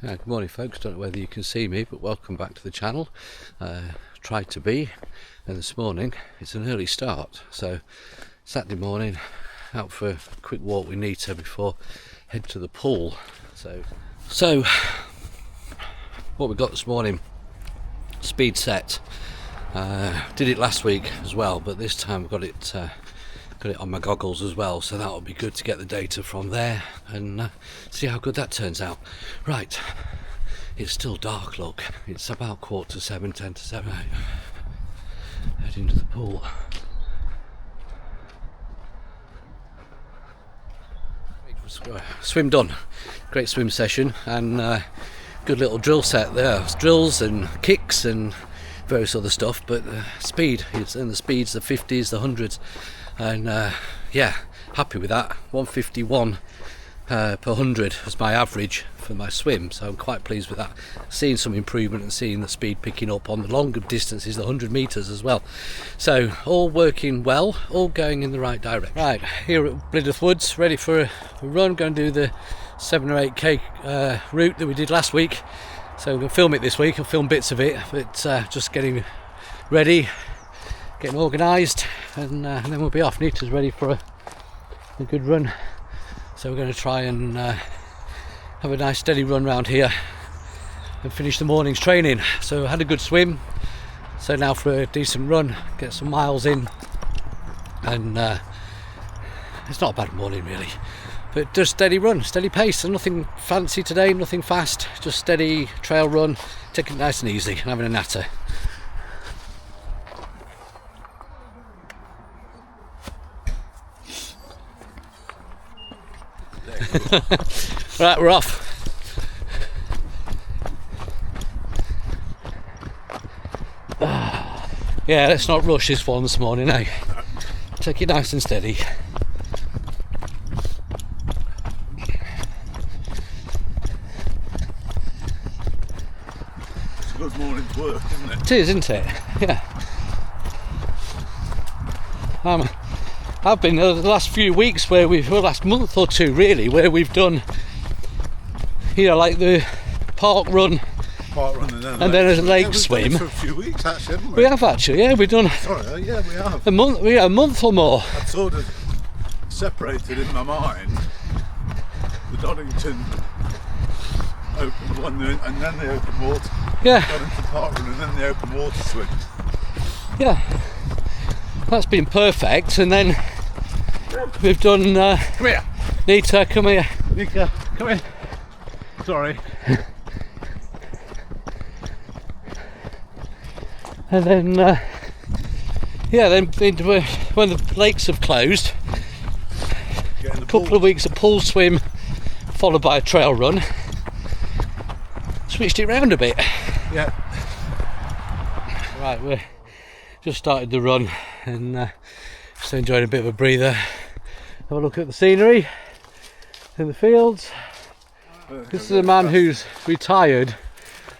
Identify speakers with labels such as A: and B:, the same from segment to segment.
A: Good morning folks, don't know whether you can see me, but welcome back to the channel. Tried to be, and this morning it's an early start, so Saturday morning out for a quick walk with Nita before head to the pool. So what we got this morning, speed set. Did it last week as well, but this time I've got it on my goggles as well, so that'll be good to get the data from there and see how good that turns out. Right, it's still dark, look, it's about 7:15, 10 to 7. Head into the pool. Swim done, great swim session, and good little drill set there, drills and kicks and various other stuff, but speed, it's in the speeds, the 50s, the 100s, and yeah, happy with that. 151 per 100 was my average for my swim, so I'm quite pleased with that. Seeing some improvement and seeing the speed picking up on the longer distances, the 100 metres as well. So all working well, all going in the right direction. Right, here at Blidworth Woods, ready for a run. Going to do the 7 or 8k route that we did last week. So I'm going to film it this week. I'll film bits of it, but just getting ready, getting organised, and then we'll be off. Nita's ready for a good run, so we're going to try and have a nice steady run around here and finish the morning's training. So I had a good swim, so now for a decent run, get some miles in, and it's not a bad morning really, but just steady run, steady pace, and nothing fancy today, nothing fast, just steady trail run, taking it nice and easy and having a natter. Right, we're off. Yeah, let's not rush this one this morning, eh? Take it nice and steady.
B: It's a good morning's work, isn't it?
A: It is, isn't it? Yeah. I've been the last few weeks where last month or two really, where we've done, you know, like the park run and then a lake swim.
B: For a few weeks actually, haven't we?
A: We have actually, yeah, we've done.
B: Sorry, yeah, we have.
A: A month or more.
B: I'd sort of separated in my mind the Donington open one and then the open water.
A: Yeah.
B: Donington park run and then the open water swim.
A: Yeah. That's been perfect, and then we've done.
B: Come here,
A: Nita, come here.
B: Nika, come in. Sorry.
A: And then, yeah, then when the lakes have closed, a couple of weeks of pool swim, followed by a trail run. Switched it round a bit.
B: Yeah.
A: Right, we're just started the run and just enjoying a bit of a breather. Have a look at the scenery in the fields. This is a man who's retired,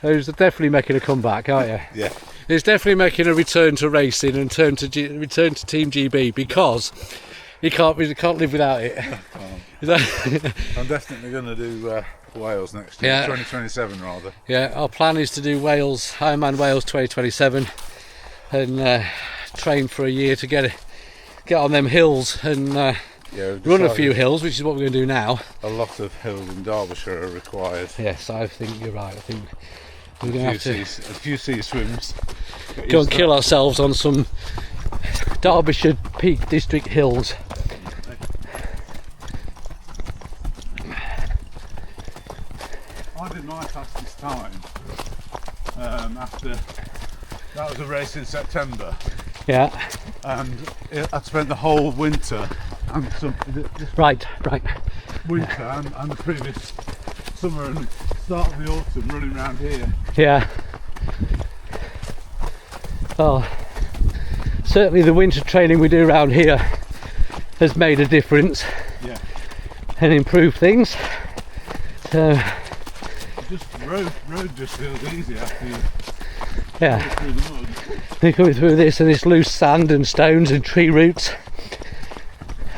A: who's definitely making a comeback, aren't you?
B: Yeah.
A: He's definitely making a return to racing and return to Team GB, because he can't live without it.
B: I'm definitely going to do Wales next year,
A: Yeah.
B: 2027 rather.
A: Yeah, our plan is to do Ironman Wales 2027 and train for a year to get on them hills and run a few hills, which is what we're going to do now.
B: A lot of hills in Derbyshire are required.
A: Yes, I think you're right. I think we're going to have
B: a few sea swims.
A: go and kill ourselves on some Derbyshire Peak District hills.
B: I did my fastest time after that was a race in September.
A: Yeah.
B: And I'd spent the whole winter and
A: Right.
B: winter and the previous summer and start of the autumn running around here.
A: Yeah. Well, certainly the winter training we do around here has made a difference.
B: Yeah.
A: And improved things. So
B: Just road just feels easy after you
A: yeah.
B: go through the mud.
A: They're coming through this and this loose sand and stones and tree roots.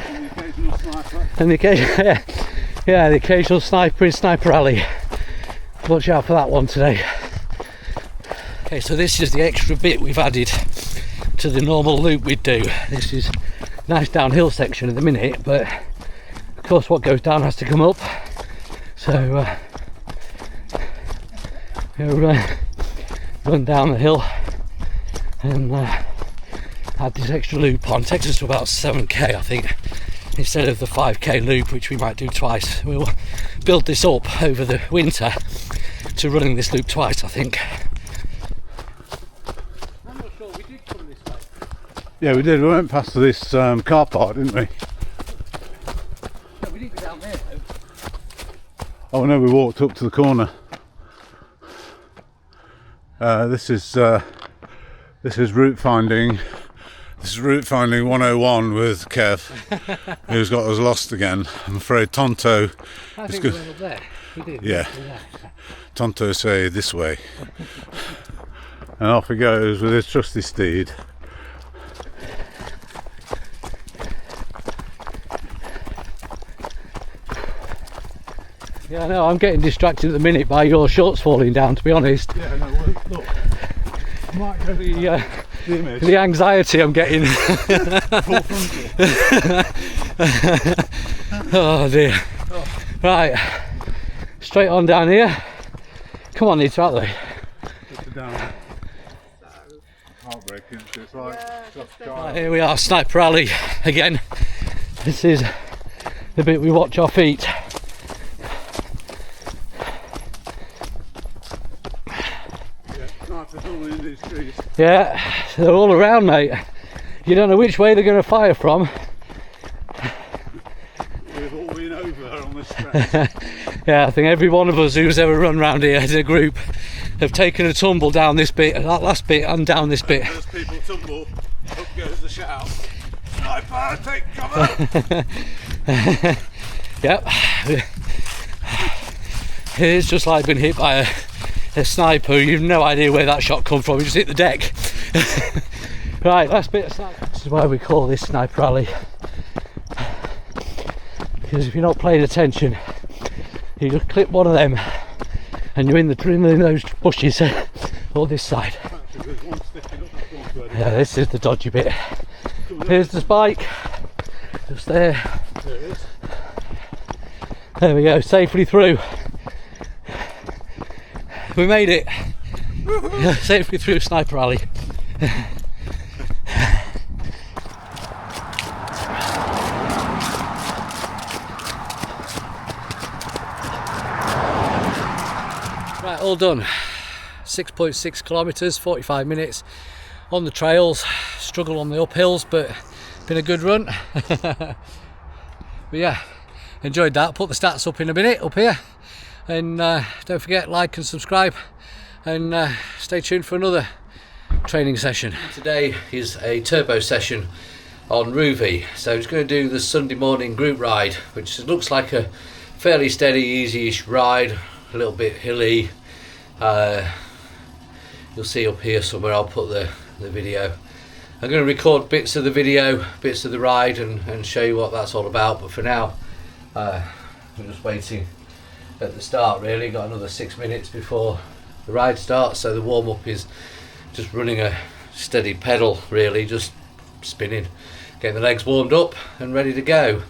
B: And the occasional sniper.
A: And the occasional sniper in Sniper Alley. watch out for that one today. Okay, so this is the extra bit we've added to the normal loop we'd do. This is a nice downhill section at the minute, but of course what goes down has to come up. So we'll run down the hill and add this extra loop on. It takes us to about 7k, I think, instead of the 5k loop, which we might do twice. We'll build this up over the winter to running this loop twice, I think. I'm not sure, we did come this way.
B: Yeah, we did. We went past this car park, didn't we?
A: No, we didn't go down there though.
B: Oh no, we walked up to the corner. This is route finding. This is route finding 101 with Kev, who's got us lost again. I'm afraid Tonto.
A: I think we went up there. We did.
B: Yeah. Tonto say this way, and off he goes with his trusty steed.
A: Yeah, I know, I'm getting distracted at the minute by your shorts falling down, to be honest.
B: Yeah, no, look. I might go
A: The anxiety I'm getting. Oh dear. Right, straight on down here. Come on, these out there.
B: Heartbreaking. It's like
A: Right, here we are, Sniper Alley again. This is the bit we watch our feet. Yeah, they're all around, mate. You don't know which way they're going to fire from.
B: We've all been over on this stretch.
A: Yeah, I think every one of us who's ever run round here as a group have taken a tumble down this bit, that last bit, and down this bit.
B: As people tumble, up goes the shout. Sniper, take cover!
A: Yep. It's just like being hit by a sniper. You've no idea where that shot come from. You just hit the deck. Right, last bit of sniper. This is why we call this Sniper Alley, because if you're not paying attention, you just clip one of them and you're in those bushes or this side. Yeah, this is the dodgy bit. Here's the spike, just there. There we go, safely through. We made it. Safely through Sniper Alley. Right, all done. 6.6 kilometres, 45 minutes on the trails. Struggle on the uphills, but been a good run. But yeah, enjoyed that. Put the stats up in a minute up here. And don't forget, like and subscribe, and stay tuned for another training session. Today is a turbo session on Ruby, so I'm just going to do the Sunday morning group ride, which looks like a fairly steady, easy-ish ride, a little bit hilly. You'll see up here somewhere, I'll put the video. I'm going to record bits of the video, bits of the ride, and show you what that's all about, but for now I'm just waiting at the start. Really got another 6 minutes before the ride starts, so the warm-up is just running a steady pedal, really just spinning, getting the legs warmed up and ready to go,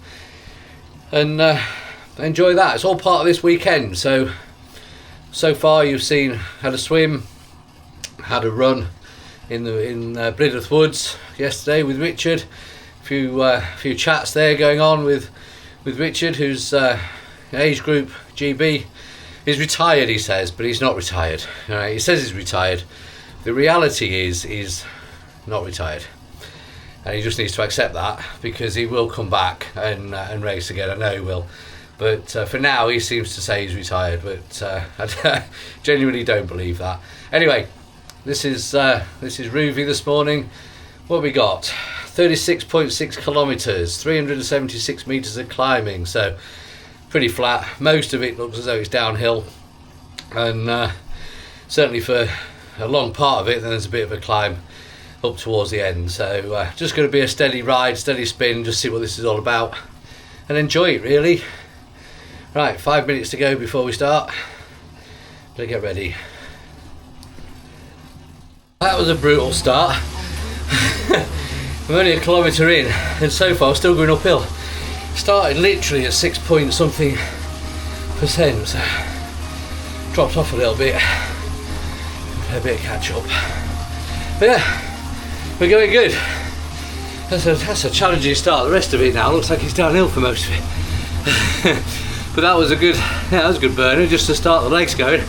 A: and enjoy that. It's all part of this weekend. So far you've seen had a swim, had a run in Blythe Woods yesterday with Richard, a few chats there going on with Richard, who's age group GB. He's retired, he says, but he's not retired. He says he's retired. The reality is he's not retired, and he just needs to accept that, because he will come back and race again. I know he will, but for now he seems to say he's retired, but I genuinely don't believe that. Anyway, this is Ruby this morning. What have we got? 36.6 kilometres, 376 metres of climbing, so pretty flat. Most of it looks as though it's downhill, and certainly for a long part of it then there's a bit of a climb up towards the end. So just going to be a steady ride, steady spin, just see what this is all about and enjoy it, really. Right, 5 minutes to go before we start. Gonna get ready. That was a brutal start. I'm only a kilometre in, and so far still going uphill. Started literally at 6 point something %, so dropped off a little bit. A bit of catch up. But yeah, we're going good. That's a challenging start. The rest of it now looks like it's downhill for most of it. But that was a good burner just to start the legs going.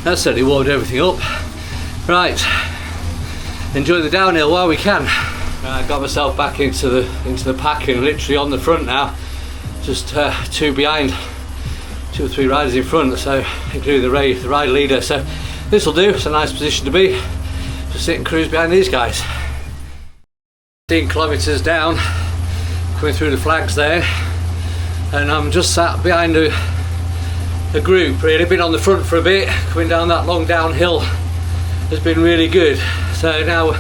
A: That certainly warmed everything up. Right, enjoy the downhill while we can. I got myself back into the pack and literally on the front now. Just two behind, 2 or 3 riders in front, so including the ride leader. So this will do. It's a nice position to be. Just sit and cruise behind these guys. 15 kilometres down, coming through the flags there, and I'm just sat behind a group. Really been on the front for a bit. Coming down that long downhill has been really good. So now we're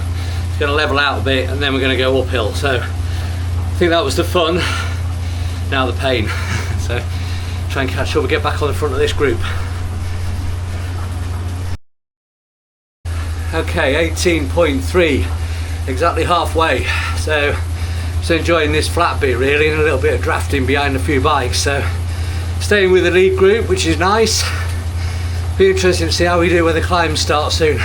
A: going to level out a bit, and then we're going to go uphill. So I think that was the fun. Now the pain. So try and catch up and get back on the front of this group. Okay, 18.3, exactly halfway. So just enjoying this flat bit really, and a little bit of drafting behind a few bikes. So staying with the lead group, which is nice. Be interesting to see how we do when the climb starts soon.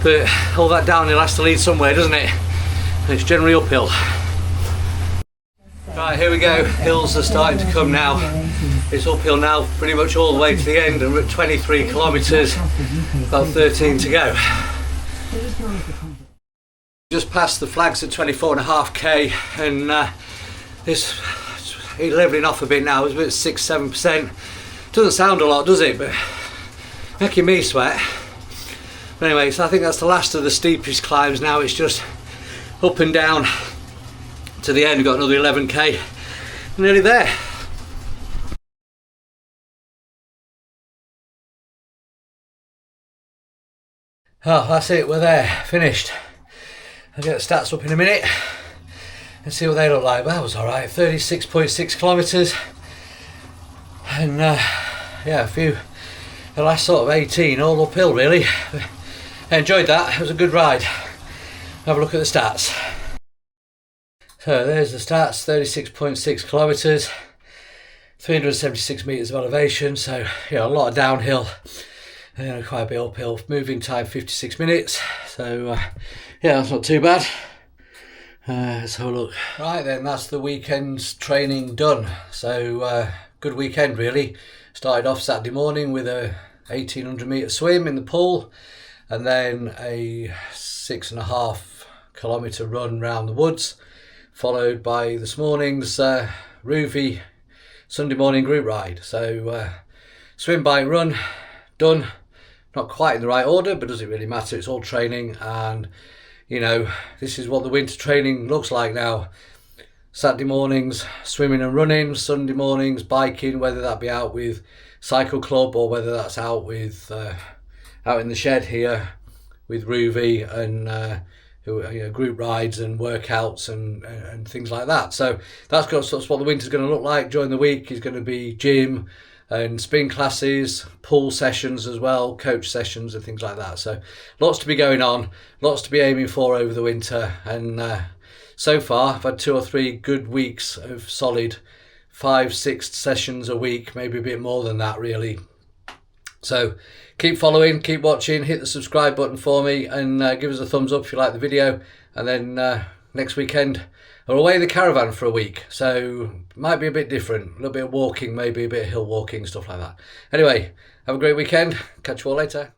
A: But all that downhill has to lead somewhere, doesn't it? And it's generally uphill. Right, here we go. Hills are starting to come now. It's uphill now pretty much all the way to the end, and we're at 23 kilometres, about 13 to go. Just past the flags at 24.5k, and it's levelling off a bit now. It's about 6-7%. Doesn't sound a lot, does it? But making me sweat. But anyway, so I think that's the last of the steepest climbs now. It's just up and down to the end. We've got another 11k. Nearly there. Oh, that's it, we're there, finished. I'll get the stats up in a minute and see what they look like. That was alright, 36.6 kilometres, and yeah, the last sort of 18 all uphill really. I enjoyed that, it was a good ride. Have a look at the stats. So there's the stats, 36.6 kilometres, 376 metres of elevation, so yeah, a lot of downhill. Quite a bit uphill. Moving time 56 minutes, so yeah, that's not too bad. Let's have a look. Right then, that's the weekend's training done. So good weekend really. Started off Saturday morning with a 1800 metre swim in the pool, and then a 6.5 kilometre run round the woods, followed by this morning's Rouvy Sunday morning group ride. So swim, bike, run, done. Not quite in the right order, but does it really matter? It's all training, and you know, this is what the winter training looks like now. Saturday mornings swimming and running, Sunday mornings biking, whether that be out with cycle club or whether that's out with out in the shed here with Rouvy, and group rides and workouts and things like that. So that's what the winter's going to look like. During the week is going to be gym and spin classes, pool sessions as well, coach sessions and things like that. So lots to be going on, lots to be aiming for over the winter. And so far I've had 2 or 3 good weeks of solid 5-6 sessions a week, maybe a bit more than that really. So keep following, keep watching, hit the subscribe button for me, and give us a thumbs up if you like the video. And then next weekend we're away in the caravan for a week, so might be a bit different, a little bit of walking, maybe a bit of hill walking, stuff like that. Anyway, have a great weekend, catch you all later.